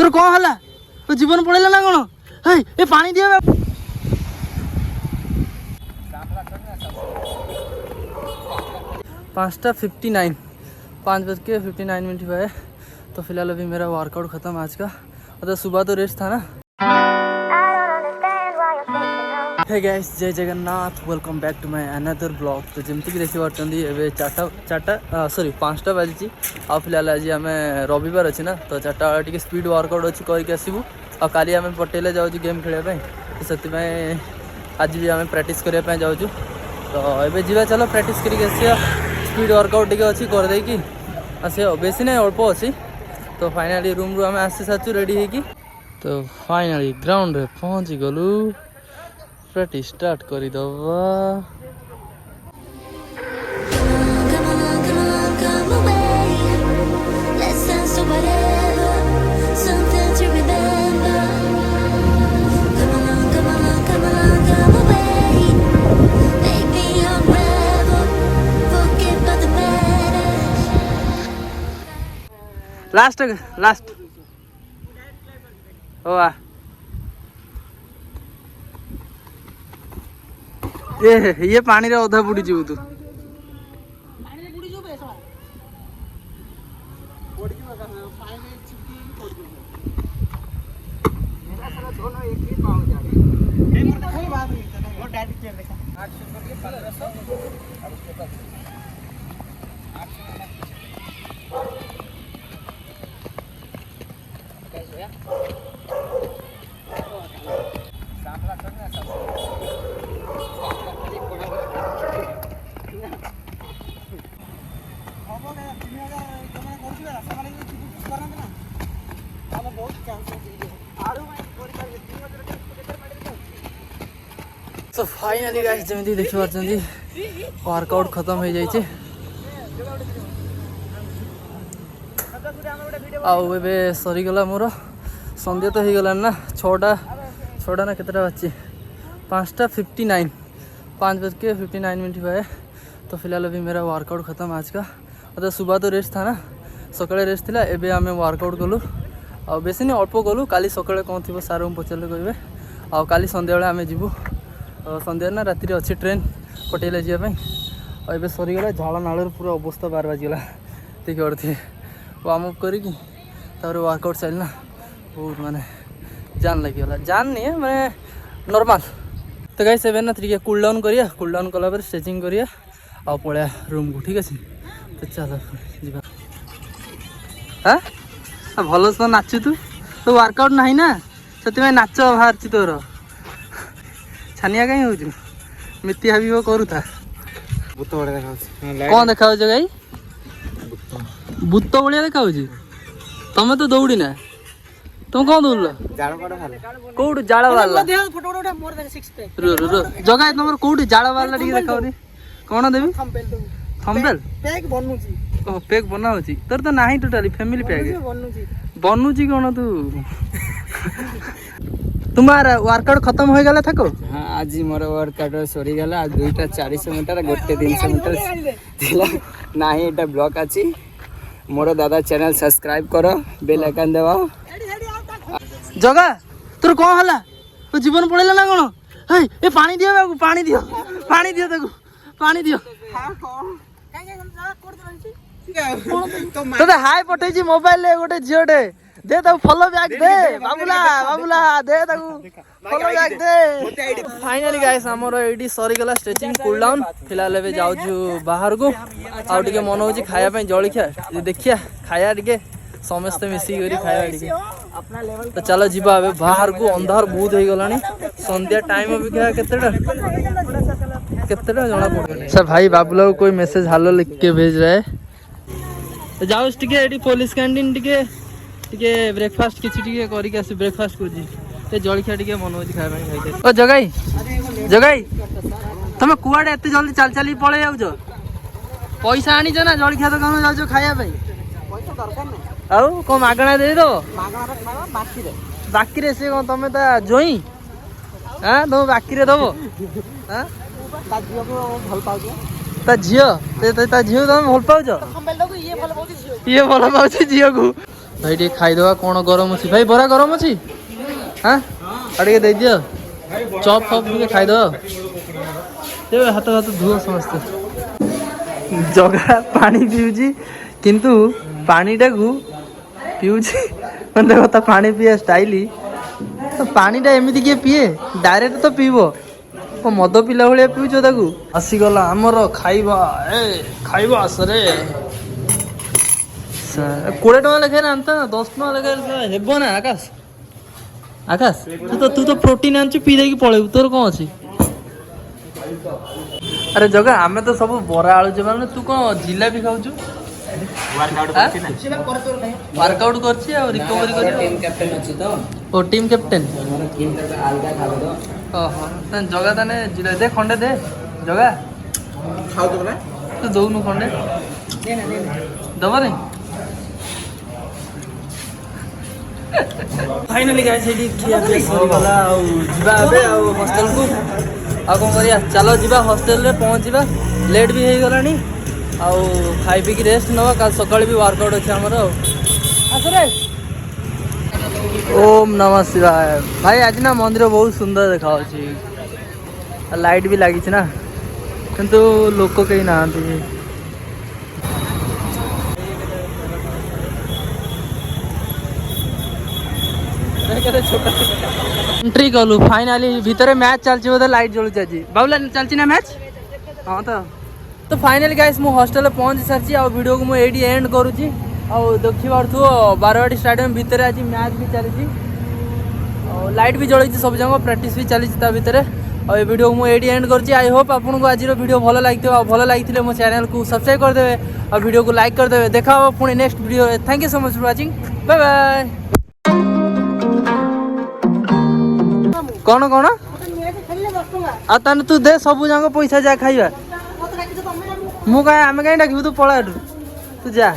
तोर कौन हला तो जीवन पड़ेला ना कौन हे ए पानी दियो 5:59 5:59 हुआ है। तो फिलहाल अभी मेरा वर्कआउट ख़त्म आज का। मतलब सुबह तो रेस्ट था ना। Hey guys Jay Jagannath welcome back to my another blog. तो जमती कि देखी पार्टी एवं सॉरी 5टा बाजी आ फिलहाल आज आम रविवार अच्छी ना तो 4टा बेला टी स्पीड वर्कआउट अच्छी करके आसबू आ काली आम पटेल जाऊँ गेम खेलने तो से आज भी आम प्रैक्टिस करने जाऊँ। तो ये जी चलो प्रैक्टिस करके स्पीड वर्कआउट टी अच्छी करदे कि आस बेसी ना अल्प अच्छी। तो फाइनाली रूम रू आम आसी सारी रेडी होगी। तो फाइनाली ग्राउंड रे पहुँची गलु प्रैक्टिस स्टार्ट करदबा। लास्ट लास्ट ओ ये पानी रे अधा बुड़ी जीव तू तो फाइनाली गाइस जमी देखी पार्टी वर्कआउट खत्म हो जाए। आबे सरीगला मोर संध्या तो हो गला ना 6टा ना केतटा बाजी 5:59 5:59 हुआ है। तो फिलहाल अभी मेरा वर्कआउट ख़त्म आज का। मतलब सुबह तो रेस्ट था ना सकाଳେ रेस्ट थिला एबे आमे वर्कआउट कलु आ बेसी नहीं अल्प कलु। काली सकाଳେ कौन थी सार को पचारे कहे आ काली संध्या बेला आमे जीवु संध्या ना राति अच्छी ट्रेन पटेल जावाई। और ये सरीगला झाड़ नाल पूरा अवस्था 12 बाजीगला देखी पड़े वार्म अप करके वर्कआउट चलना बहुत माने जान लगे जान नहीं है मैंने नॉर्मल। तो गाइस एबे ना थ्री कूल डाउन करिया कूल डाउन कला पर स्ट्रेचिंग करिया आ पळिया रूम को ठीक अच्छे। तो चलो जीवा हाँ भल तो नाचु तू तो वर्कआउट ना ना से नाच बाहर तोर छानिया कहीं हो मिति हाबी करूथा कौन देखा गाई भूत भाया देखा तमें तो दौड़ी ना तुम कौन दौड़ कौट जाल वाला जगह तुम कौट जाल वाला देखा कौन देवी थंबनेल पैक बना तोर तो ना टोटाली फैमिली पैक बनूची कौन तू तुम्हारा वर्कआउट खत्म हो गला थको। हाँ आज मोर वर्कआउट सरी गला 2टा 400 मीटर गोटे 300 मीटर थिला नाही एटा ब्लॉक अछि मोर दादा चैनल सब्सक्राइब करो बेल आइकन दबाओ। जगह तोर कौन हला तो जीवन पड़ेला ना कौन हे ए पानी दियो बाबू पानी दियो ताको पानी दियो। हां कौन तो हाय पठे जी मोबाइल ले गोटे जियोटे दे ताऊ फॉलो बैक दे बाबूला दे ताऊ फॉलो बैक दे। फाइनली गाइस हमर एडी सरी गला स्ट्रेचिंग कूल डाउन। फिलहाल एबे जाऊ बाहर को आ टिके मन होची खाया पे जळिखा देखिया खाया टिके समस्त मिसी करी खाया टिके। तो चलो जीवा एबे बाहर को अंधार बहुत हो गलानी संध्या टाइम अभी क्या केतेटा जना पड़ सब भाई बाबूला को कोई मैसेज हालो लिख के भेज रहा है। तो जाओ टिके एडी पुलिस कैंटीन टिके ब्रेकफास्ट किसी करके ब्रेकफास्ट कर जलखिया टे मन हो खाया जगाई तुम कुआड़े एत जल्दी चल चल पलि जाऊ पैसा आनीच ना जलखिया दुकान जाऊ खाया आउ कौन मागणा दे दो बाकी से कौन तुम जोई हाँ तुम बाकी दब ता झील तुम भल पाच ये भल पाच झील को भाई टे खाईदवा कौन गरम अच्छी भाई बरा गरम अच्छी हाँ अड़े दे दियो चॉप फॉप टे खाईदव हाथ हाथ धुओ समस्ते जगह पानी पीऊँ किंतु पानीटा को पीऊँ मतलब देखो पानी पिए स्टाइल तो पानीटा एमती किए पीए डायरेक्ट तो पीब ओ मद पिला भाया पीऊँ ताकू आसीगला आमर खाइबा ए खाइबा आसरे 20 टका लेखे आनता ना 10 टका लेखे हेब ना आकाश आकाश तू तो प्रोटीन आनचु पी देकी पळेबु तोर कौन अच्छी अरे जगह आमे तो सब बरा आलू जमा तू कौन जिलापी खाऊ वर्कआउट करछि आ रिकवरी कर टीम कैप्टन अछि तो ओ टीम कैप्टन हमर टीम का अलगा खाबो तो ओहो तन जगह तने जिला दे खंडे दे जगह खाऊ तो बोला तू दौनु खंडे दे ना दबा नहीं फाइनली गाइस एडी खिया पे गला आ जिबा बे आ हॉस्टल को आ कोन करिया चलो जिबा हॉस्टल रे पहुंच जिबा लेट भी हे गलानी आ खाई पी की रेस्ट नवा कल सकाळ भी वर्कआउट अछि हमर आसरे ओम नमः शिवाय भाई आज ना मंदिर बहुत सुंदर देखा अछि लाइट भी लागी छै ना किंतु लोक कहीं ना आंती एंट्री कलु फाइनाली भितर मैच चलछि बोधे लाइट जळु छी बाबूला चलछि ना मैच हां तो फाइनली गाइस मु हॉस्टल पहुंच सारछि आ वीडियो को मु एडी एंड करूछि आ देखि बारथु बारवाड़ी स्टेडियम भितर आज मैच भी चलछि आ लाइट भी जळछि सब जगह प्रैक्टिस भी चलछि ता भितर आ ए वीडियो को मु एडी एंड करछि आई होप आपन को आज रो वीडियो भलो लागिथो आ भलो लागिथिले मो चैनल को सब्सक्राइब कर देबे आ वीडियो को लाइक कर देबे देखा हो पुणी next video thank you so much for watching bye bye कौन कौन आ ताने तू दे सब जगह पैसा जा खाइबा मु कहीं आमे कहीं डाकिबू तू पळा तू जा